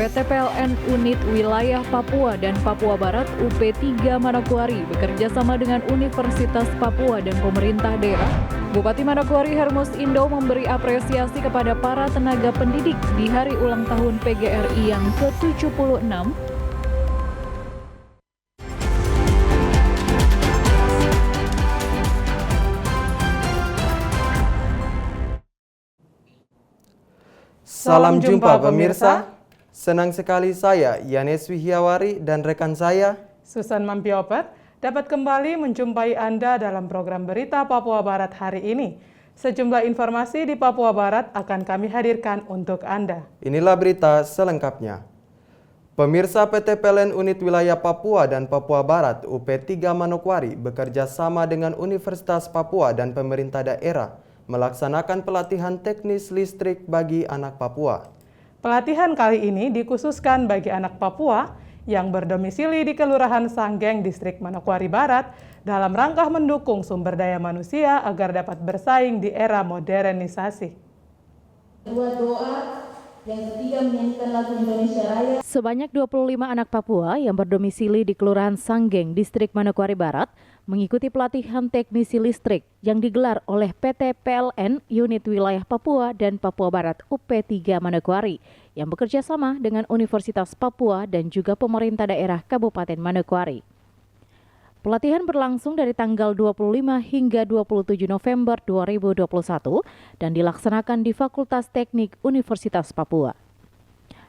PT PLN Unit Wilayah Papua dan Papua Barat UP3 Manokwari bekerja sama dengan Universitas Papua dan pemerintah daerah. Bupati Manokwari Hermus Indo memberi apresiasi kepada para tenaga pendidik di hari ulang tahun PGRI yang ke-76. Salam jumpa pemirsa. Senang sekali saya, Yanes Wihiawari, dan rekan saya, Susan Mampioper, dapat kembali menjumpai Anda dalam program Berita Papua Barat hari ini. Sejumlah informasi di Papua Barat akan kami hadirkan untuk Anda. Inilah berita selengkapnya. Pemirsa, PT PLN Unit Wilayah Papua dan Papua Barat UP3 Manokwari bekerja sama dengan Universitas Papua dan pemerintah daerah melaksanakan pelatihan teknis listrik bagi anak Papua. Pelatihan kali ini dikhususkan bagi anak Papua yang berdomisili di Kelurahan Sanggeng, Distrik Manokwari Barat dalam rangka mendukung sumber daya manusia agar dapat bersaing di era modernisasi. Yang ketiga menyanyikan lagu Indonesia Raya. Sebanyak 25 anak Papua yang berdomisili di Kelurahan Sanggeng, Distrik Manokwari Barat mengikuti pelatihan teknisi listrik yang digelar oleh PT PLN Unit Wilayah Papua dan Papua Barat UP3 Manokwari yang bekerja sama dengan Universitas Papua dan juga pemerintah daerah Kabupaten Manokwari. Pelatihan berlangsung dari tanggal 25 hingga 27 November 2021 dan dilaksanakan di Fakultas Teknik Universitas Papua.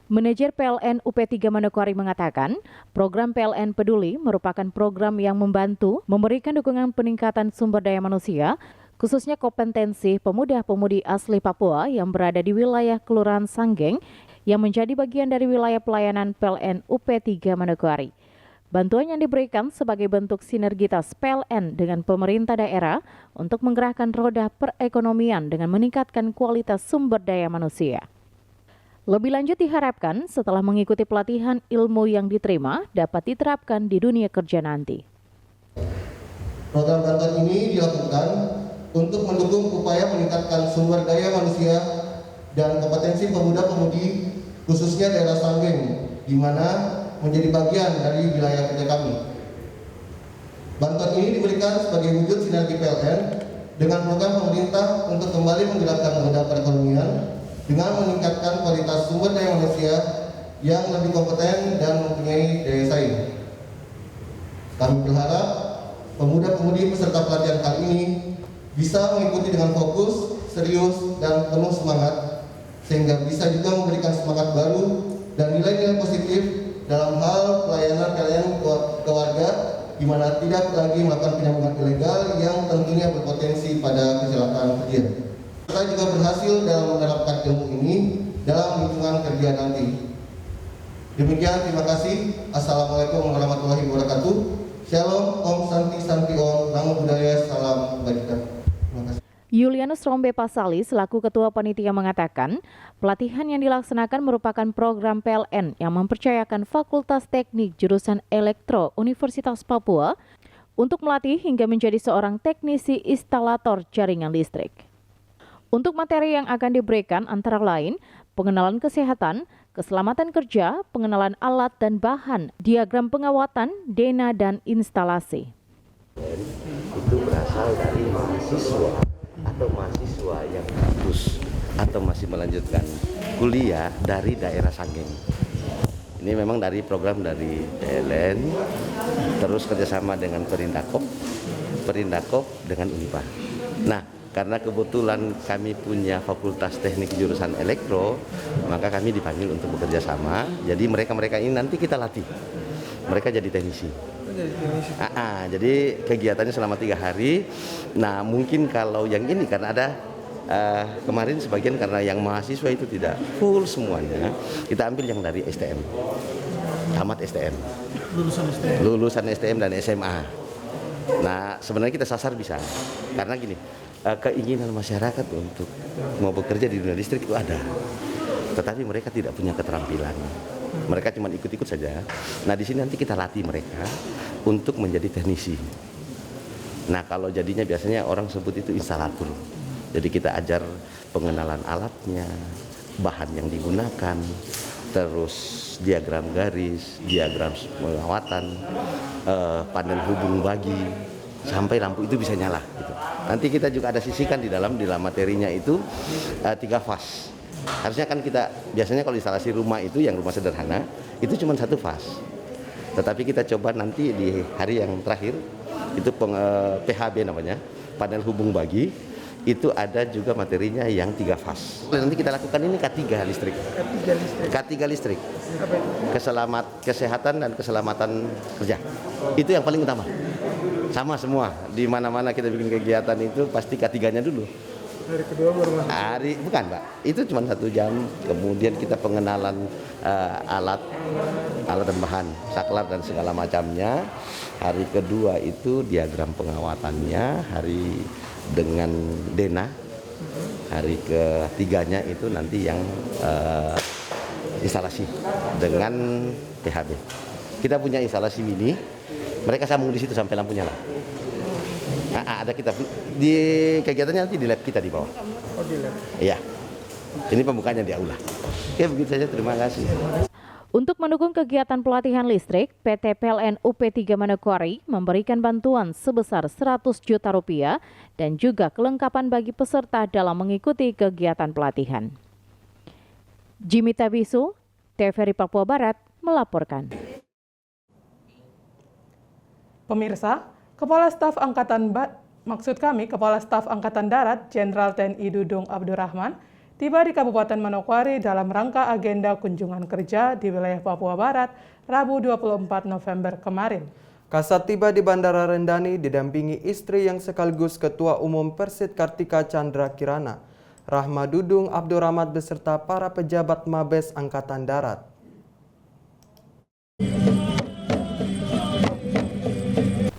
Manajer PLN UP3 Manokwari mengatakan, program PLN Peduli merupakan program yang membantu memberikan dukungan peningkatan sumber daya manusia, khususnya kompetensi pemuda-pemudi asli Papua yang berada di wilayah Kelurahan Sanggeng yang menjadi bagian dari wilayah pelayanan PLN UP3 Manokwari. Bantuan yang diberikan sebagai bentuk sinergitas PLN dengan pemerintah daerah untuk menggerakkan roda perekonomian dengan meningkatkan kualitas sumber daya manusia. Lebih lanjut diharapkan setelah mengikuti pelatihan ilmu yang diterima dapat diterapkan di dunia kerja nanti. Program bantuan ini dilakukan untuk mendukung upaya meningkatkan sumber daya manusia dan kompetensi pemuda-pemudi khususnya daerah Sanggeng, di mana menjadi bagian dari wilayah kerja kami. Bantuan ini diberikan sebagai wujud sinergi PLN dengan program pemerintah untuk kembali menggerakkan roda perekonomian dengan meningkatkan kualitas sumber daya manusia yang lebih kompeten dan mempunyai daya saing. Kami berharap pemuda-pemudi peserta pelatihan kali ini bisa mengikuti dengan fokus, serius, dan penuh semangat, sehingga bisa juga memberikan semangat baru dan nilai-nilai positif dalam hal pelayanan ke warga, di mana tidak lagi melakukan penyambungan ilegal yang tentunya berpotensi pada kecelakaan kerja. Kita juga berhasil dalam menerapkan ilmu ini dalam lingkungan kerja nanti. Demikian, terima kasih. Assalamualaikum warahmatullahi wabarakatuh. Shalom, Om Santi Santi Om, Namo Buddhaya, Salam Kebajikan. Terima kasih. Yulianus Rombe Pasali selaku Ketua Panitia mengatakan, pelatihan yang dilaksanakan merupakan program PLN yang mempercayakan Fakultas Teknik Jurusan Elektro Universitas Papua untuk melatih hingga menjadi seorang teknisi instalator jaringan listrik. Untuk materi yang akan diberikan antara lain, pengenalan kesehatan, keselamatan kerja, pengenalan alat dan bahan, diagram pengawatan, dena, dan instalasi. Itu berasal dari mahasiswa atau mahasiswa yang lulus atau masih melanjutkan kuliah dari daerah Sanggeng. Ini memang dari program dari PLN, terus kerjasama dengan Perindakop dengan Unipar. Nah, karena kebetulan kami punya Fakultas Teknik Jurusan Elektro, maka kami dipanggil untuk bekerja sama. Jadi mereka ini nanti kita latih. Mereka jadi teknisi. Jadi kegiatannya selama 3 hari. Nah, mungkin kalau yang ini karena ada kemarin sebagian karena yang mahasiswa itu tidak full semuanya, kita ambil yang dari STM, tamat STM, lulusan STM dan SMA. Nah, sebenarnya kita sasar bisa, karena gini, keinginan masyarakat untuk mau bekerja di dunia listrik itu ada, tetapi mereka tidak punya keterampilan. Mereka cuma ikut-ikut saja. Nah, di sini nanti kita latih mereka untuk menjadi teknisi. Nah, kalau jadinya biasanya orang sebut itu instalator. Jadi kita ajar pengenalan alatnya, bahan yang digunakan, terus diagram garis, diagram pengawatan, panel hubung bagi, sampai lampu itu bisa nyala. Gitu. Nanti kita juga ada sisihkan di dalam materinya itu 3 fas. Harusnya kan kita biasanya kalau instalasi rumah itu yang rumah sederhana itu cuma 1 fas. Tetapi kita coba nanti di hari yang terakhir itu PHB namanya, panel hubung bagi, itu ada juga materinya yang 3 fas. Nanti kita lakukan ini K3 listrik. K3 listrik. Kesehatan dan keselamatan kerja. Itu yang paling utama. Sama semua. Di mana-mana kita bikin kegiatan itu pasti K3-nya dulu. Hari kedua baru masuk. Bukan, Pak. Itu cuma 1 jam. Kemudian kita pengenalan alat dan bahan, saklar dan segala macamnya. Hari kedua itu diagram pengawatannya, hari dengan Dena. Hari ketiganya itu nanti yang instalasi dengan PHB. Kita punya instalasi mini. Mereka sambung di situ sampai lampu nyala. Ada kita di kegiatannya nanti di lab kita di bawah. Oh, di lab. Iya. Ini pembukanya di aula. Oke, begitu saja. Terima kasih. Untuk mendukung kegiatan pelatihan listrik, PT PLN UP3 Manokwari memberikan bantuan sebesar 100 juta rupiah dan juga kelengkapan bagi peserta dalam mengikuti kegiatan pelatihan. Jimmy Tabisu, TVRI Papua Barat, melaporkan. Pemirsa, Kepala Staf Angkatan Darat Jenderal TNI Dudung Abdurrahman tiba di Kabupaten Manokwari dalam rangka agenda kunjungan kerja di wilayah Papua Barat Rabu 24 November kemarin. Kasat tiba di Bandara Rendani didampingi istri yang sekaligus Ketua Umum Persit Kartika Chandra Kirana, Rahma Dudung Abdurrahman beserta para pejabat Mabes Angkatan Darat.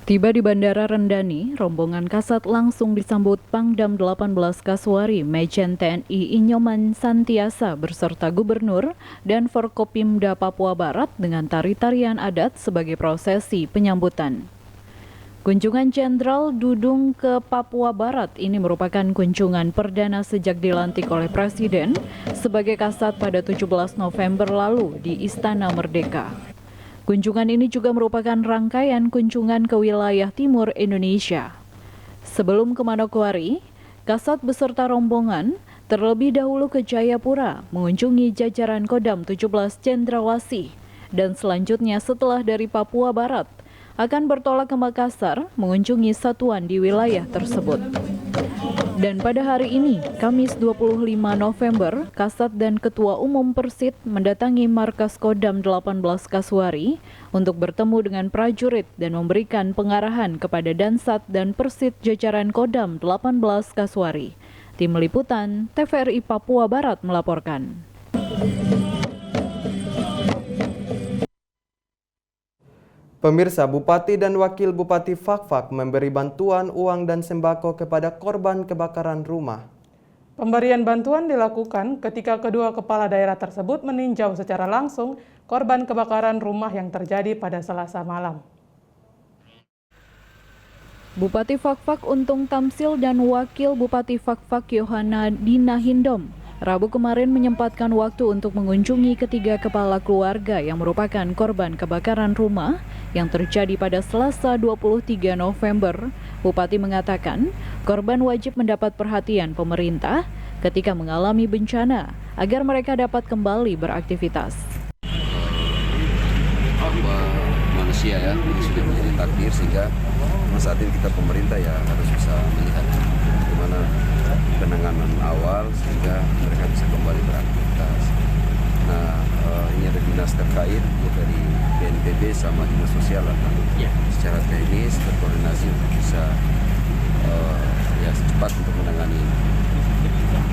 Tiba di Bandara Rendani, rombongan Kasat langsung disambut Pangdam 18 Kaswari Majen TNI Inyoman Santiasa beserta Gubernur dan Forkopimda Papua Barat dengan tari-tarian adat sebagai prosesi penyambutan. Kunjungan Jenderal Dudung ke Papua Barat ini merupakan kunjungan perdana sejak dilantik oleh Presiden sebagai Kasat pada 17 November lalu di Istana Merdeka. Kunjungan ini juga merupakan rangkaian kunjungan ke wilayah timur Indonesia. Sebelum ke Manokwari, Kasat beserta rombongan terlebih dahulu ke Jayapura mengunjungi jajaran Kodam 17 Cendrawasih dan selanjutnya setelah dari Papua Barat akan bertolak ke Makassar mengunjungi satuan di wilayah tersebut. Dan pada hari ini, Kamis 25 November, Kasat dan Ketua Umum Persit mendatangi markas Kodam 18 Kaswari untuk bertemu dengan prajurit dan memberikan pengarahan kepada Dansat dan Persit jajaran Kodam 18 Kaswari. Tim Liputan TVRI Papua Barat melaporkan. Pemirsa, Bupati dan Wakil Bupati Fakfak memberi bantuan uang dan sembako kepada korban kebakaran rumah. Pemberian bantuan dilakukan ketika kedua kepala daerah tersebut meninjau secara langsung korban kebakaran rumah yang terjadi pada Selasa malam. Bupati Fakfak Untung Tamsil dan Wakil Bupati Fakfak Yohana Dina Hindom Rabu kemarin menyempatkan waktu untuk mengunjungi ketiga kepala keluarga yang merupakan korban kebakaran rumah yang terjadi pada Selasa 23 November. Bupati mengatakan korban wajib mendapat perhatian pemerintah ketika mengalami bencana agar mereka dapat kembali beraktivitas. Manusia ya, ini sudah menjadi takdir sehingga saat ini kita pemerintah ya harus bisa melihat bagaimana penanganan awal sehingga mereka bisa kembali beraktivitas. Nah, ini ada dinas terkait dari BNPB sama dinas sosial akan secara teknis berkoordinasi untuk bisa cepat untuk menangani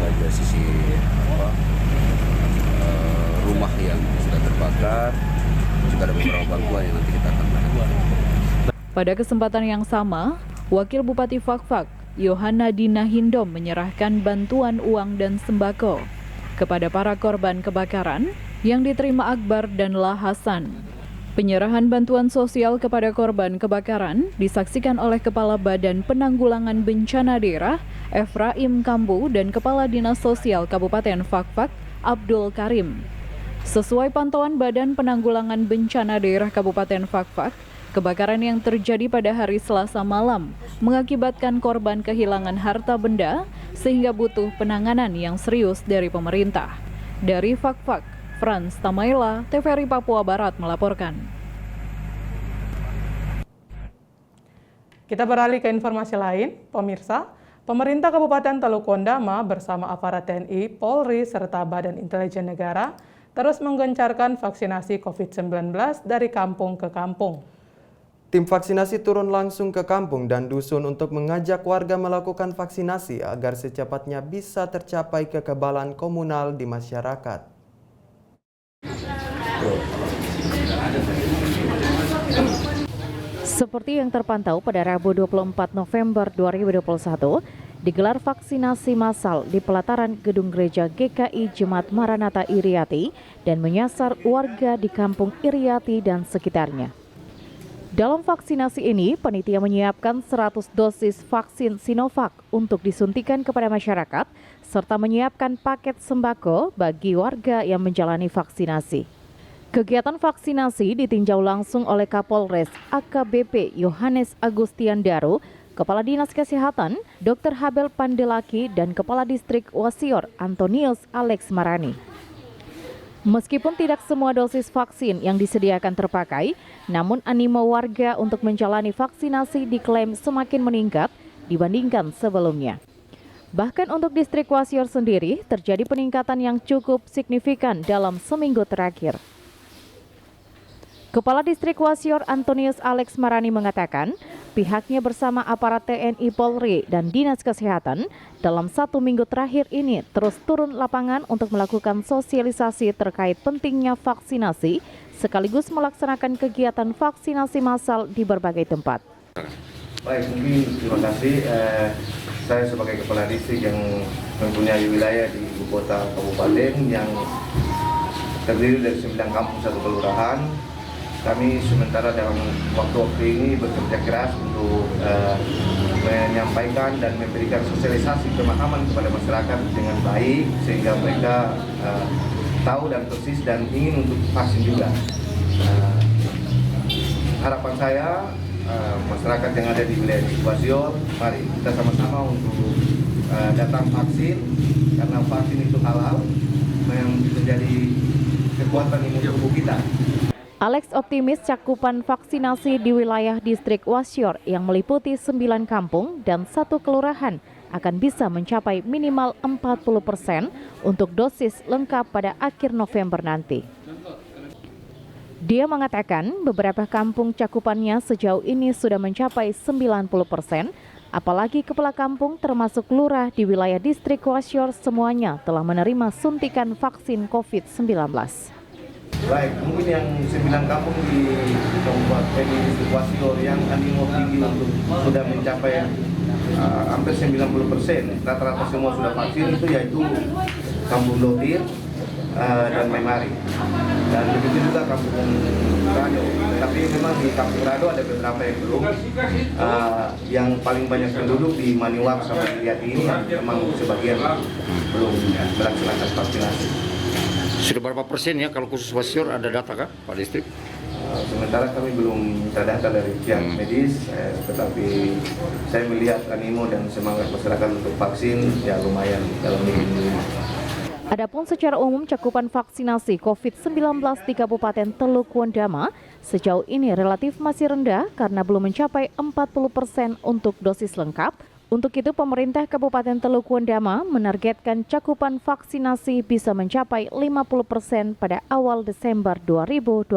baik dari sisi rumah yang sudah terbakar, juga ada beberapa bantuan yang nanti kita akan berikan. Pada kesempatan yang sama, Wakil Bupati Fakfak Yohana Dina Hindom menyerahkan bantuan uang dan sembako kepada para korban kebakaran yang diterima Akbar dan La Hasan. Penyerahan bantuan sosial kepada korban kebakaran disaksikan oleh Kepala Badan Penanggulangan Bencana Daerah Efraim Kambu dan Kepala Dinas Sosial Kabupaten Fakfak Abdul Karim. Sesuai pantauan Badan Penanggulangan Bencana Daerah Kabupaten Fakfak, kebakaran yang terjadi pada hari Selasa malam mengakibatkan korban kehilangan harta benda sehingga butuh penanganan yang serius dari pemerintah. Dari Fakfak, Frans Tamaila, TVRI Papua Barat melaporkan. Kita beralih ke informasi lain, pemirsa. Pemerintah Kabupaten Teluk Wondama bersama aparat TNI, Polri, serta Badan Intelijen Negara terus menggencarkan vaksinasi COVID-19 dari kampung ke kampung. Tim vaksinasi turun langsung ke kampung dan dusun untuk mengajak warga melakukan vaksinasi agar secepatnya bisa tercapai kekebalan komunal di masyarakat. Seperti yang terpantau pada Rabu 24 November 2021, digelar vaksinasi massal di pelataran Gedung Gereja GKI Jemaat Maranatha Iriati dan menyasar warga di Kampung Iriati dan sekitarnya. Dalam vaksinasi ini, panitia menyiapkan 100 dosis vaksin Sinovac untuk disuntikan kepada masyarakat, serta menyiapkan paket sembako bagi warga yang menjalani vaksinasi. Kegiatan vaksinasi ditinjau langsung oleh Kapolres AKBP Yohanes Agustian Daru, Kepala Dinas Kesehatan Dr. Habel Pandelaki, dan Kepala Distrik Wasior Antonius Alex Marani. Meskipun tidak semua dosis vaksin yang disediakan terpakai, namun animo warga untuk menjalani vaksinasi diklaim semakin meningkat dibandingkan sebelumnya. Bahkan untuk Distrik Wasior sendiri terjadi peningkatan yang cukup signifikan dalam seminggu terakhir. Kepala Distrik Wasior Antonius Alex Marani mengatakan, pihaknya bersama aparat TNI Polri dan Dinas Kesehatan dalam 1 minggu terakhir ini terus turun lapangan untuk melakukan sosialisasi terkait pentingnya vaksinasi sekaligus melaksanakan kegiatan vaksinasi massal di berbagai tempat. Baik, mungkin terima kasih. Saya sebagai Kepala Distrik yang mempunyai wilayah di ibu kota kabupaten yang terdiri dari 9 kampung 1 kelurahan. Kami sementara dalam waktu-waktu ini bekerja keras untuk menyampaikan dan memberikan sosialisasi pemahaman kepada masyarakat dengan baik sehingga mereka tahu dan persis dan ingin untuk vaksin juga. Harapan saya masyarakat yang ada di wilayah Wasior, mari kita sama-sama untuk datang vaksin karena vaksin itu halal yang menjadi kekuatan imun tubuh kita. Alex optimis cakupan vaksinasi di wilayah Distrik Wasior yang meliputi 9 kampung dan 1 kelurahan akan bisa mencapai minimal 40% untuk dosis lengkap pada akhir November nanti. Dia mengatakan beberapa kampung cakupannya sejauh ini sudah mencapai 90%, apalagi kepala kampung termasuk lurah di wilayah Distrik Wasior semuanya telah menerima suntikan vaksin COVID-19. Baik, mungkin yang 9 kampung di Kabupaten Distrik Wasior yang animo tinggi untuk sudah mencapai hampir 90%, rata-rata semua sudah vaksin itu yaitu Kampung Lotir dan Memari. Dan begitu juga Kampung Rado. Tapi memang di Kampung Rado ada beberapa yang belum. Yang paling banyak penduduk di Maniwak sama Iriati ini memang sebagian belum melaksanakan vaksinasi. Sudah berapa persen ya kalau khusus Wasior, ada data kah Pak Distrik? Sementara kami belum minta data dari pihak medis, tetapi saya melihat animo dan semangat masyarakat untuk vaksin ya lumayan dalam minggu ini. Adapun secara umum cakupan vaksinasi COVID-19 di Kabupaten Teluk Wondama sejauh ini relatif masih rendah karena belum mencapai 40% untuk dosis lengkap. Untuk itu, pemerintah Kabupaten Teluk Wondama menargetkan cakupan vaksinasi bisa mencapai 50% pada awal Desember 2021.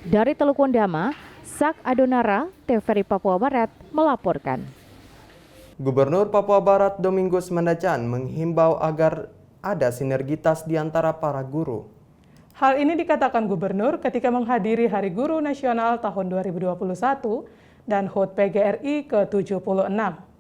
Dari Teluk Wondama, Sak Adonara, TVRI Papua Barat melaporkan. Gubernur Papua Barat Domingus Mandacan menghimbau agar ada sinergitas di antara para guru. Hal ini dikatakan Gubernur ketika menghadiri Hari Guru Nasional tahun 2021 dan HUT PGRI ke-76.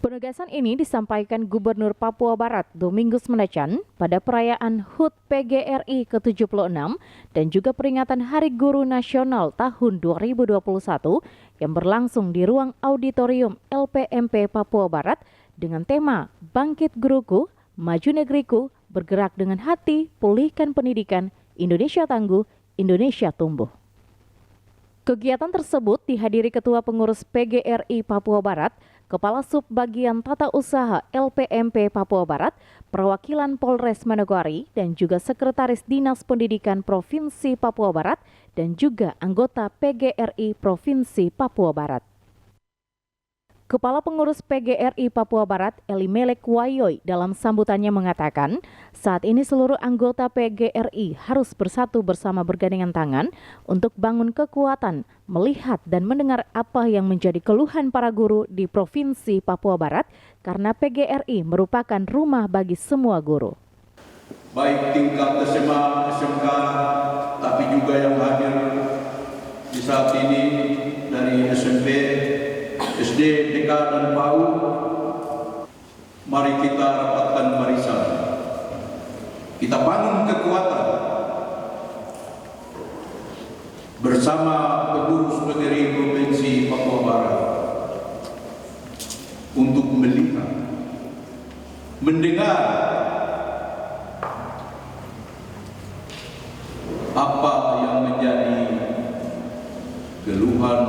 Penegasan ini disampaikan Gubernur Papua Barat Domingus Mandacan pada perayaan HUT PGRI ke-76 dan juga peringatan Hari Guru Nasional tahun 2021 yang berlangsung di ruang auditorium LPMP Papua Barat dengan tema Bangkit Guruku, Maju Negeriku, bergerak dengan hati, pulihkan pendidikan, Indonesia tangguh, Indonesia tumbuh. Kegiatan tersebut dihadiri Ketua Pengurus PGRI Papua Barat, Kepala Subbagian Tata Usaha LPMP Papua Barat, perwakilan Polres Manokwari, dan juga Sekretaris Dinas Pendidikan Provinsi Papua Barat, dan juga anggota PGRI Provinsi Papua Barat. Kepala Pengurus PGRI Papua Barat, Elimelek Wayoy, dalam sambutannya mengatakan, saat ini seluruh anggota PGRI harus bersatu bersama bergandengan tangan untuk bangun kekuatan, melihat dan mendengar apa yang menjadi keluhan para guru di Provinsi Papua Barat, karena PGRI merupakan rumah bagi semua guru. Baik tingkat SMA, SMK, tapi juga yang hadir di saat ini dari SMP, SD, TK, dan PAUD, mari kita rapatkan barisan. Kita bangun kekuatan bersama pengurus PGRI Provinsi Papua Barat untuk melihat, mendengar apa yang menjadi keluhan,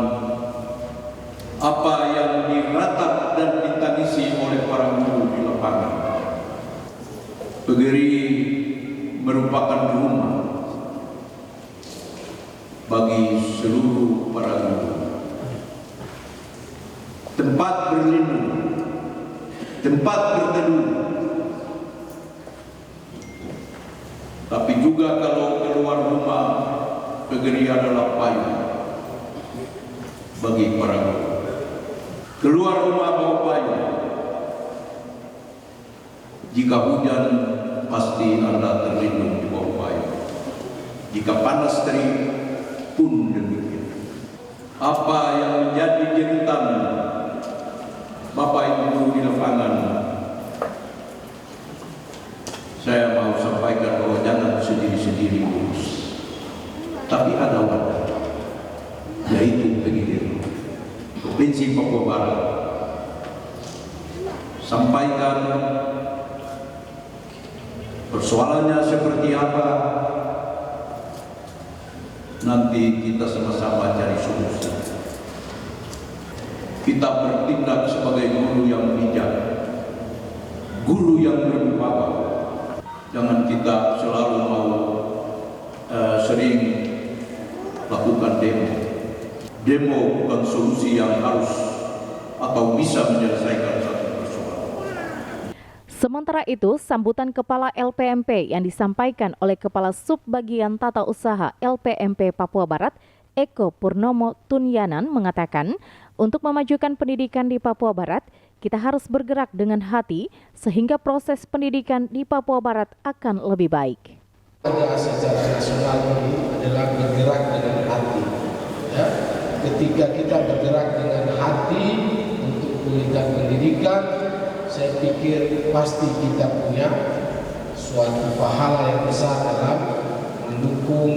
apa yang diratap dan ditangisi oleh para guru di lapangan. PGRI merupakan rumah bagi seluruh para guru, tempat berlindung, tempat berteduh. Tapi juga kalau keluar rumah, PGRI adalah payung bagi para guru. Keluar rumah bawa payung. Jika hujan, pasti Anda terlindung di bawah payung. Jika panas terik pun demikian. Apa yang menjadi jeritan Bapak Ibu guru di lapangan, saya mau sampaikan bahwa jangan sendiri-sendiri urus. Tapi ada wadah, yaitu PGRI Provinsi Papua Barat. Sampaikan persoalannya seperti apa, nanti kita sama-sama cari solusi. Kita bertindak sebagai guru yang bijak, guru yang berwibawa. Jangan kita selalu mau sering lakukan demo. Demo bukan solusi yang harus atau bisa menyelesaikan satu persoalan. Sementara itu, sambutan Kepala LPMP yang disampaikan oleh Kepala Subbagian Tata Usaha LPMP Papua Barat, Eko Purnomo Tunyanan, mengatakan, untuk memajukan pendidikan di Papua Barat, kita harus bergerak dengan hati sehingga proses pendidikan di Papua Barat akan lebih baik. Secara nasional ini adalah bergerak dengan hati. Ya? Ketika kita bergerak dengan hati untuk pulihkan pendidikan, saya pikir pasti kita punya suatu pahala yang besar dalam mendukung,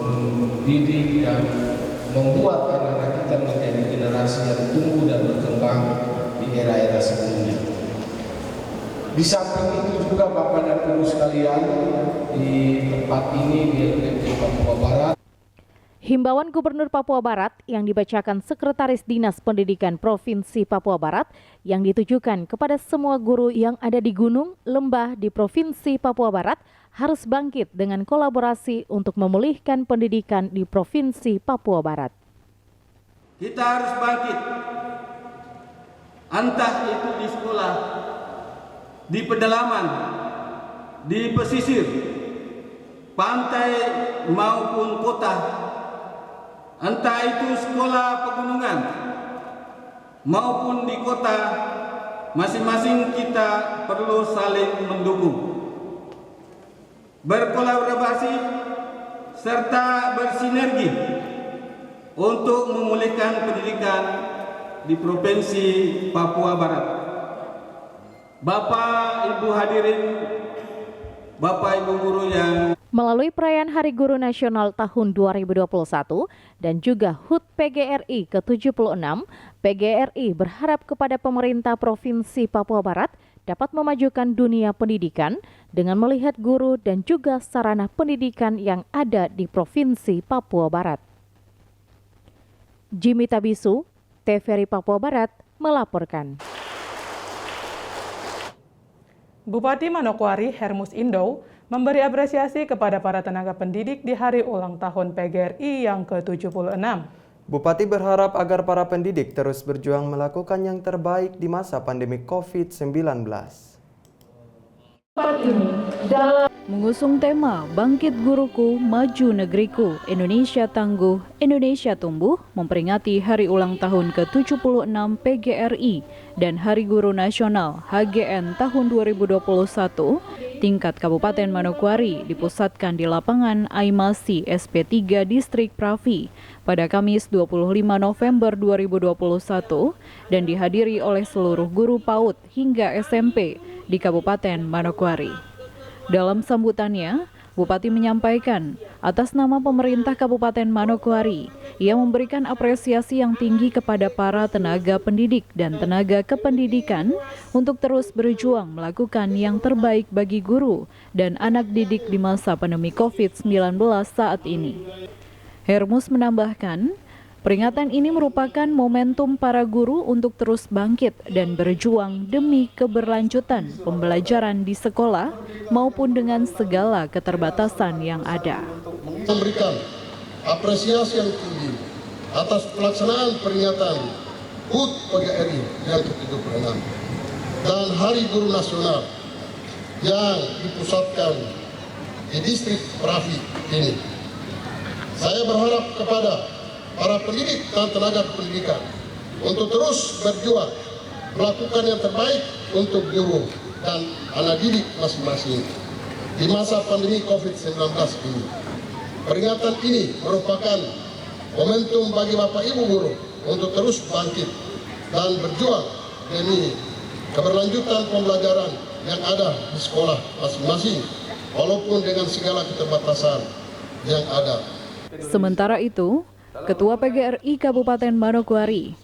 mendidik, dan membuat anak-anak kita menjadi generasi yang tumbuh dan berkembang di era-era sebelumnya. Di samping itu juga Bapak dan Ibu sekalian, di tempat ini di LPMP Papua Barat, Himbauan Gubernur Papua Barat yang dibacakan Sekretaris Dinas Pendidikan Provinsi Papua Barat yang ditujukan kepada semua guru yang ada di gunung, lembah di Provinsi Papua Barat harus bangkit dengan kolaborasi untuk memulihkan pendidikan di Provinsi Papua Barat. Kita harus bangkit, entah itu di sekolah, di pedalaman, di pesisir, pantai maupun kota, entah itu sekolah pegunungan maupun di kota, masing-masing kita perlu saling mendukung, berkolaborasi serta bersinergi untuk memulihkan pendidikan di Provinsi Papua Barat. Bapak, Ibu hadirin, Bapak, Ibu guru yang Melalui perayaan Hari Guru Nasional tahun 2021 dan juga HUT PGRI ke-76, PGRI berharap kepada pemerintah Provinsi Papua Barat dapat memajukan dunia pendidikan dengan melihat guru dan juga sarana pendidikan yang ada di Provinsi Papua Barat. Jimmy Tabisu, TVRI Papua Barat, melaporkan. Bupati Manokwari Hermus Indo memberi apresiasi kepada para tenaga pendidik di hari ulang tahun PGRI yang ke-76. Bupati berharap agar para pendidik terus berjuang melakukan yang terbaik di masa pandemi COVID-19. Mengusung tema Bangkit Guruku, Maju Negeriku, Indonesia Tangguh, Indonesia Tumbuh, memperingati Hari Ulang Tahun ke-76 PGRI dan Hari Guru Nasional HGN tahun 2021, tingkat Kabupaten Manokwari dipusatkan di lapangan Aimasi SP3 Distrik Pravi pada Kamis 25 November 2021 dan dihadiri oleh seluruh guru PAUD hingga SMP di Kabupaten Manokwari. Dalam sambutannya, Bupati menyampaikan atas nama pemerintah Kabupaten Manokwari, ia memberikan apresiasi yang tinggi kepada para tenaga pendidik dan tenaga kependidikan untuk terus berjuang melakukan yang terbaik bagi guru dan anak didik di masa pandemi COVID-19 saat ini. Hermus menambahkan, peringatan ini merupakan momentum para guru untuk terus bangkit dan berjuang demi keberlanjutan pembelajaran di sekolah maupun dengan segala keterbatasan yang ada. Memberikan apresiasi yang tinggi atas pelaksanaan peringatan HUT PGRI yang ke-76 dan Hari Guru Nasional yang dipusatkan di Distrik Pravi ini. Saya berharap kepada para pendidik dan tenaga pendidikan untuk terus berjuang melakukan yang terbaik untuk guru dan anak didik masing-masing di masa pandemi COVID-19 ini. Peringatan ini merupakan momentum bagi Bapak Ibu guru untuk terus bangkit dan berjuang demi keberlanjutan pembelajaran yang ada di sekolah masing-masing walaupun dengan segala keterbatasan yang ada. Sementara itu, Ketua PGRI Kabupaten Manokwari,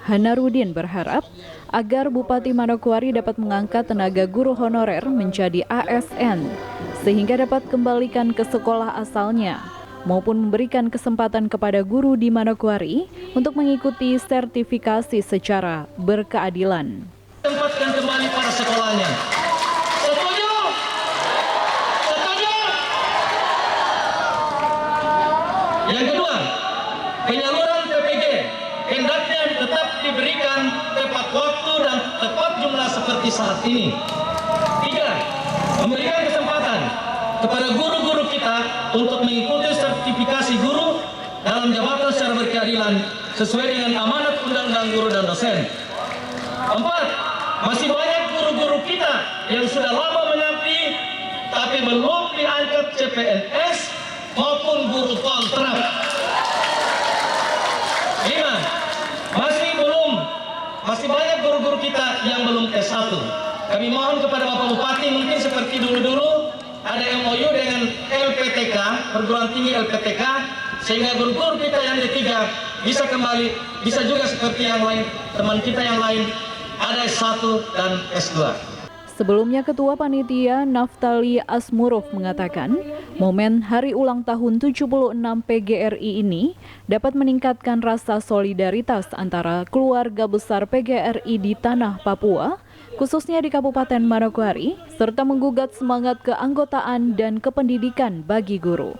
Hanarudin, berharap agar Bupati Manokwari dapat mengangkat tenaga guru honorer menjadi ASN, sehingga dapat kembalikan ke sekolah asalnya, maupun memberikan kesempatan kepada guru di Manokwari untuk mengikuti sertifikasi secara berkeadilan. Tempatkan kembali para sekolahnya. Setuju? Setuju? Yang kedua, penyaluran PPG hendaknya tetap diberikan tepat waktu dan tepat jumlah seperti saat ini. 3. Memberikan kesempatan kepada guru-guru kita untuk mengikuti sertifikasi guru dalam jabatan secara berkeadilan sesuai dengan amanat Undang-Undang Guru dan Dosen. 4. Masih banyak guru-guru kita yang sudah lama mengabdi tapi belum diangkat CPNS maupun guru kontrak. 5. Masih banyak guru-guru kita yang belum S1. Kami mohon kepada Bapak Bupati mungkin seperti dulu-dulu ada MOU dengan LPTK, perguruan tinggi LPTK, sehingga guru-guru kita yang D3 bisa kembali, bisa juga seperti yang lain, teman kita yang lain, ada S1 dan S2. Sebelumnya, Ketua Panitia Naftali Asmurov mengatakan, momen Hari Ulang Tahun 76 PGRI ini dapat meningkatkan rasa solidaritas antara keluarga besar PGRI di tanah Papua, khususnya di Kabupaten Manokwari, serta menggugat semangat keanggotaan dan kependidikan bagi guru.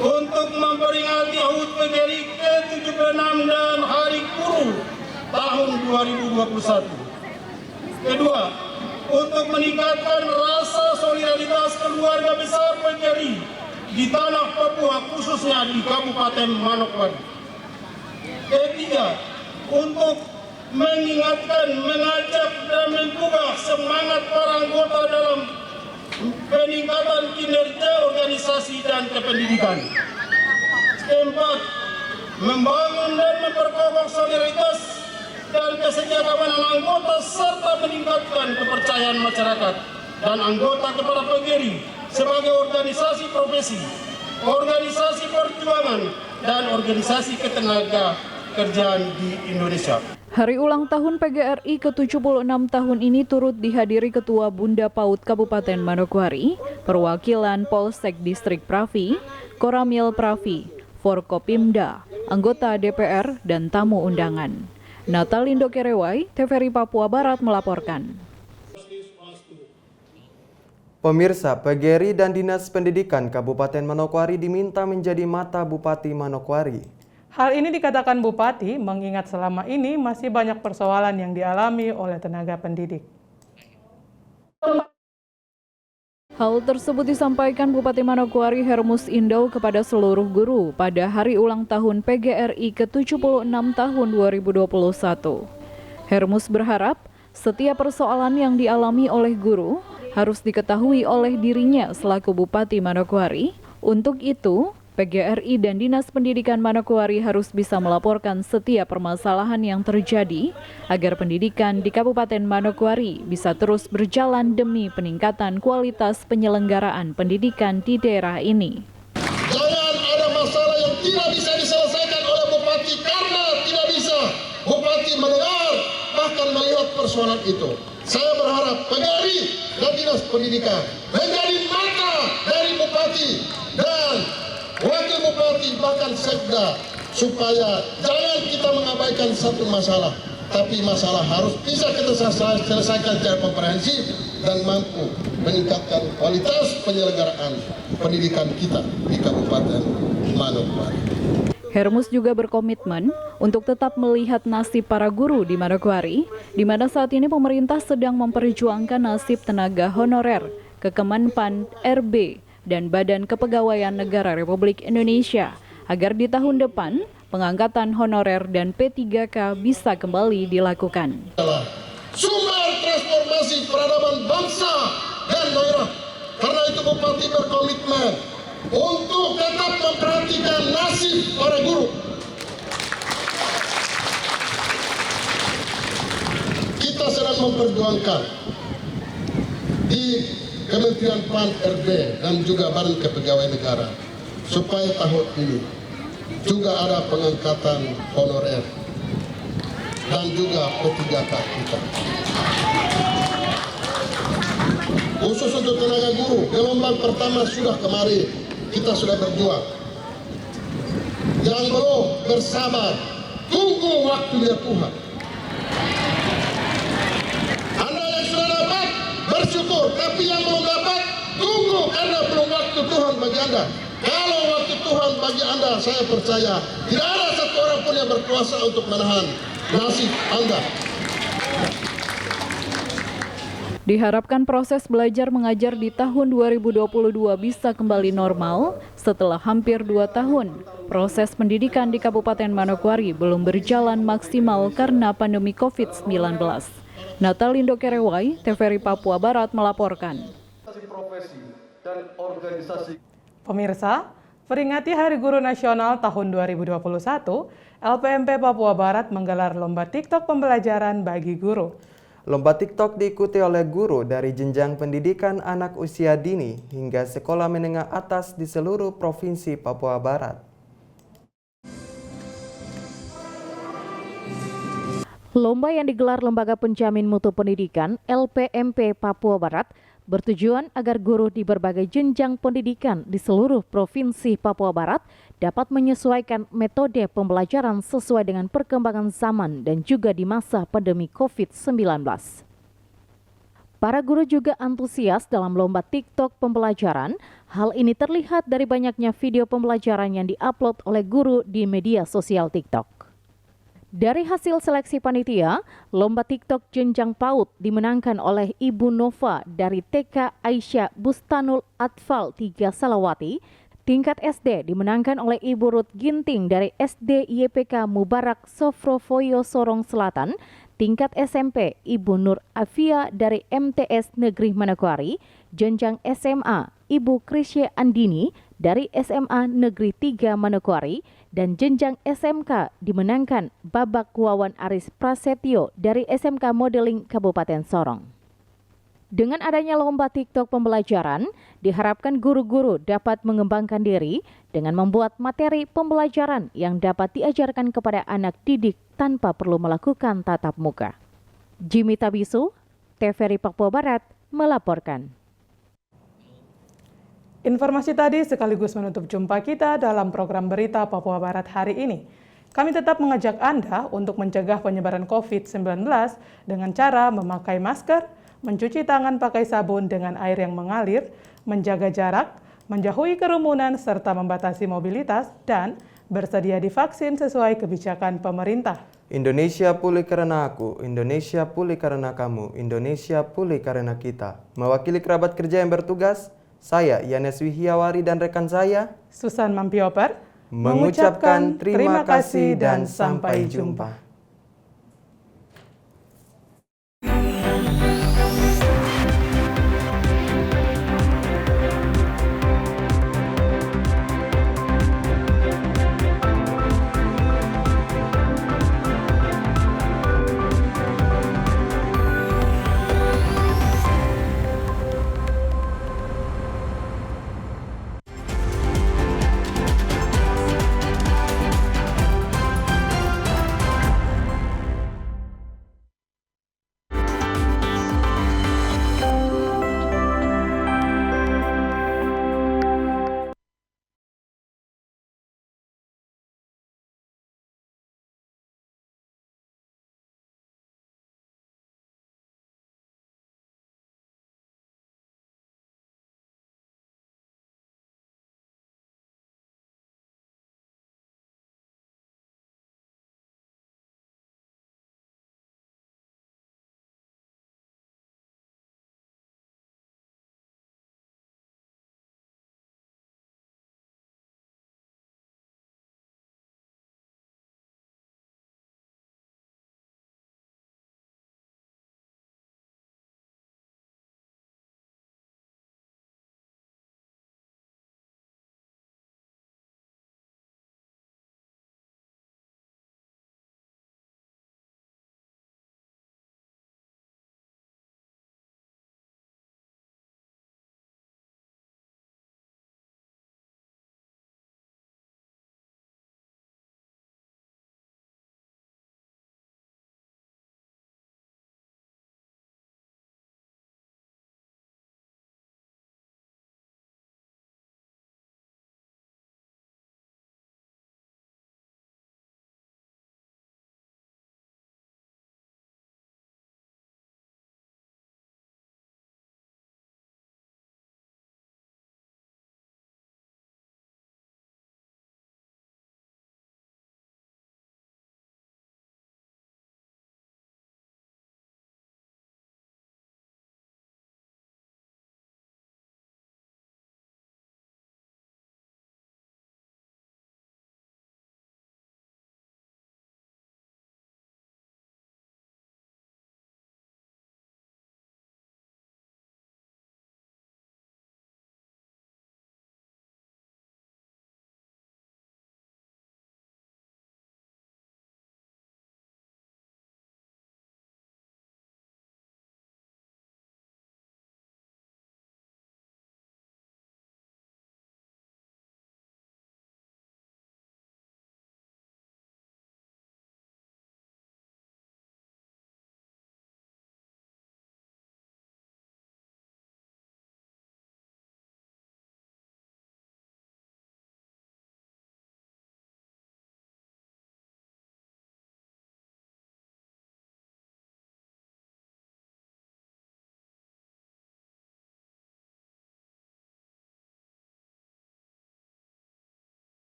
Untuk memperingati HUT PGRI ke-76 dan Hari Guru tahun 2021. Kedua, untuk meningkatkan rasa solidaritas keluarga besar PGRI di tanah Papua, khususnya di Kabupaten Manokwari. Ketiga, untuk mengingatkan, mengajak dan menggugah semangat para anggota dalam peningkatan kinerja organisasi dan kependidikan. Keempat, membangun dan memperkokoh solidaritas dan kesejahteraan anggota serta meningkatkan kepercayaan masyarakat dan anggota kepada PGRI sebagai organisasi profesi, organisasi perjuangan, dan organisasi ketenaga kerjaan di Indonesia. Hari ulang tahun PGRI ke-76 tahun ini turut dihadiri Ketua Bunda PAUD Kabupaten Manokwari, perwakilan Polsek Distrik Pravi, Koramil Pravi, Forkopimda, anggota DPR, dan tamu undangan. Natalindo Kerewai, TVRI Papua Barat melaporkan. Pemirsa, PGRI dan Dinas Pendidikan Kabupaten Manokwari diminta menjadi mata Bupati Manokwari. Hal ini dikatakan Bupati mengingat selama ini masih banyak persoalan yang dialami oleh tenaga pendidik. Hal tersebut disampaikan Bupati Manokwari Hermus Indau kepada seluruh guru pada hari ulang tahun PGRI ke-76 tahun 2021. Hermus berharap setiap persoalan yang dialami oleh guru harus diketahui oleh dirinya selaku Bupati Manokwari. Untuk itu, PGRI dan Dinas Pendidikan Manokwari harus bisa melaporkan setiap permasalahan yang terjadi agar pendidikan di Kabupaten Manokwari bisa terus berjalan demi peningkatan kualitas penyelenggaraan pendidikan di daerah ini. Jangan ada masalah yang tidak bisa diselesaikan oleh Bupati karena tidak bisa Bupati mendengar bahkan melihat persoalan itu. Saya berharap PGRI dan Dinas Pendidikan menjadi mata dari Bupati dan Wakil Bupati bahkan Sekda, supaya jangan kita mengabaikan satu masalah, tapi masalah harus bisa kita selesaikan secara komprehensif dan mampu meningkatkan kualitas penyelenggaraan pendidikan kita di Kabupaten Manokwari. Hermus juga berkomitmen untuk tetap melihat nasib para guru di Manokwari, di mana saat ini pemerintah sedang memperjuangkan nasib tenaga honorer ke Kemenpan RB dan Badan Kepegawaian Negara Republik Indonesia agar di tahun depan pengangkatan honorer dan P3K bisa kembali dilakukan. Sumber transformasi peradaban bangsa dan daerah. Karena itu Bupati berkomitmen untuk tetap memperhatikan nasib para guru. Kita sedang memperjuangkan di Kementerian PAN RB dan juga Badan Kepegawaian Negara supaya tahun ini juga ada pengangkatan honorer dan juga P3K kita. Khusus untuk tenaga guru, gelombang pertama sudah kemarin, kita sudah berjuang. Yang belum bersabar, tunggu waktunya Tuhan. Anda yang sudah dapat, bersyukur, tapi yang belum dapat, tunggu karena belum waktu Tuhan bagi Anda. Kalau waktu Tuhan bagi Anda, saya percaya tidak ada satu orang pun yang berkuasa untuk menahan nasib Anda. Diharapkan proses belajar mengajar di tahun 2022 bisa kembali normal setelah hampir 2 tahun. Proses pendidikan di Kabupaten Manokwari belum berjalan maksimal karena pandemi COVID-19. Natalindo Kerewai, TVRI Papua Barat melaporkan. Pemirsa, peringati Hari Guru Nasional tahun 2021, LPMP Papua Barat menggelar lomba TikTok pembelajaran bagi guru. Lomba TikTok diikuti oleh guru dari jenjang pendidikan anak usia dini hingga sekolah menengah atas di seluruh provinsi Papua Barat. Lomba yang digelar Lembaga Penjamin Mutu Pendidikan LPMP Papua Barat bertujuan agar guru di berbagai jenjang pendidikan di seluruh provinsi Papua Barat dapat menyesuaikan metode pembelajaran sesuai dengan perkembangan zaman dan juga di masa pandemi COVID-19. Para guru juga antusias dalam lomba TikTok pembelajaran. Hal ini terlihat dari banyaknya video pembelajaran yang diupload oleh guru di media sosial TikTok. Dari hasil seleksi panitia, lomba TikTok jenjang PAUD dimenangkan oleh Ibu Nova dari TK Aisyah Bustanul Atfal 3 Salawati. Tingkat SD dimenangkan oleh Ibu Ruth Ginting dari SD YPK Mubarak Sofrofoyo Sorong Selatan. Tingkat SMP Ibu Nur Afia dari MTS Negeri Manokwari. Jenjang SMA Ibu Krisye Andini dari SMA Negeri 3 Manokwari. Dan jenjang SMK dimenangkan Babak Wawan Aris Prasetyo dari SMK Modeling Kabupaten Sorong. Dengan adanya lomba TikTok pembelajaran, diharapkan guru-guru dapat mengembangkan diri dengan membuat materi pembelajaran yang dapat diajarkan kepada anak didik tanpa perlu melakukan tatap muka. Jimmy Tabisu, TVRI Papua Barat, melaporkan. Informasi tadi sekaligus menutup jumpa kita dalam program berita Papua Barat hari ini. Kami tetap mengajak Anda untuk mencegah penyebaran COVID-19 dengan cara memakai masker, mencuci tangan pakai sabun dengan air yang mengalir, menjaga jarak, menjauhi kerumunan serta membatasi mobilitas, dan bersedia divaksin sesuai kebijakan pemerintah. Indonesia pulih karena aku, Indonesia pulih karena kamu, Indonesia pulih karena kita. Mewakili kerabat kerja yang bertugas, saya Yanes Wihiawari dan rekan saya Susan Mampioper mengucapkan terima kasih dan sampai jumpa.